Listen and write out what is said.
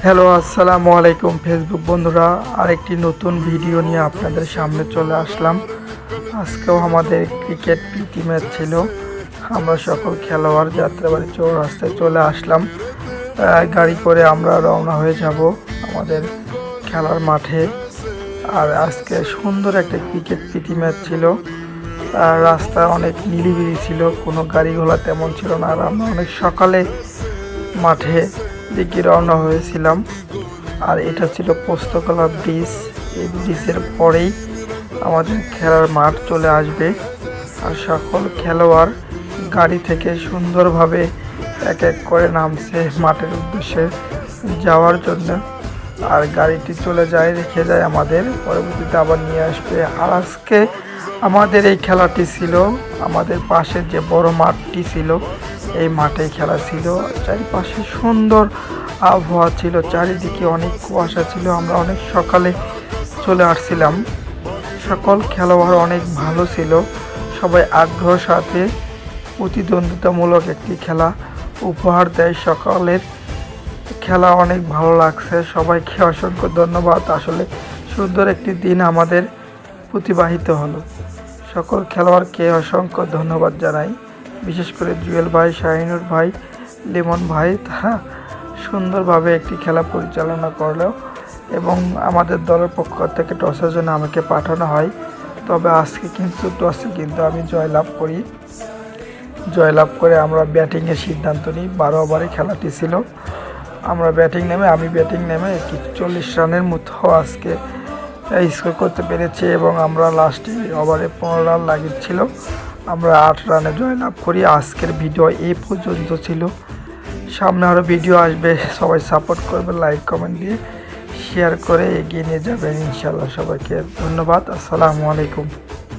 Hello, আসসালামু আলাইকুম Facebook বন্ধুরা। আরেকটি নতুন ভিডিও নিয়ে আপনাদের সামনে চলে আসলাম। আজকেও আমাদের ক্রিকেট প্রীতি ম্যাচ ছিল। আমরা সকল খেলোয়াড় যাত্রাবাড়ি চৌরাস্তায় চলে আসলাম। গাড়ি করে আমরা রওনা হয়ে যাব আমাদের খেলার মাঠে। আর আজকে সুন্দর একটা ক্রিকেট প্রীতি ম্যাচ ছিল। রাস্তা অনেক নিরিবিলি ছিল, কোনো গাড়ি ঘোড়া তেমন ছিল না। আর আমরা অনেক সকালে মাঠে দিকে রওনা হয়েছিলাম। আর এটা ছিল পোস্তকলা ব্রিজ। এই ব্রিজের পরেই আমাদের খেলার মাঠ চলে আসবে। আর সকল খেলোয়াড় গাড়ি থেকে সুন্দরভাবে এক এক করে নামছে মাঠের উদ্দেশ্যে যাওয়ার জন্য। আর গাড়িটি চলে যায়, রেখে যায় আমাদের, পরবর্তীতে আবার নিয়ে আসবে। আর আজকে আমাদের এই খেলাটি ছিল আমাদের পাশে যে বড় মাঠটি ছিল, এই মাঠে খেলা ছিল। চারিপাশে সুন্দর আবহাওয়া ছিল, চারিদিকে অনেক কুয়াশা ছিল। আমরা অনেক সকালে চলে আসছিলাম। সকল খেলোয়াড় অনেক ভালো ছিল, সবাই আগ্রহ সাথে প্রতিদ্বন্দ্বিতামূলক একটি খেলা উপহার দেয়। সকলের খেলা অনেক ভালো লাগছে, সবাইকে অসংখ্য ধন্যবাদ। আসলে সুন্দর একটি দিন আমাদের প্রতিবাহিত হলো। সকল খেলোয়াড়কে অসংখ্য ধন্যবাদ জানাই, বিশেষ করে জুয়েল ভাই, শাহিনুর ভাই, লিমন ভাই। তারা সুন্দরভাবে একটি খেলা পরিচালনা করলো এবং আমাদের দলের পক্ষ থেকে টসের জন্য আমাকে পাঠানো হয়। তবে আজকে কিন্তু টসে আমি জয়লাভ করে আমরা ব্যাটিংয়ের সিদ্ধান্ত নিই। 12 ওভারে খেলাটি ছিল। আমি ব্যাটিং নেমে 40 রানের মতো আজকে স্কোর করতে পেরেছি এবং আমরা লাস্টে ওভারে 15 রান লাগিয়েছিল। আমরা 8 রানে জয়লাভ করি। আজকের ভিডিও এই পর্যন্ত ছিল। সামনে আরও ভিডিও আসবে, সবাই সাপোর্ট করবেন, লাইক কমেন্ট দিয়ে শেয়ার করে এগিয়ে নিয়ে যাবেন ইনশাআল্লাহ। সবাইকে ধন্যবাদ। আসসালামু আলাইকুম।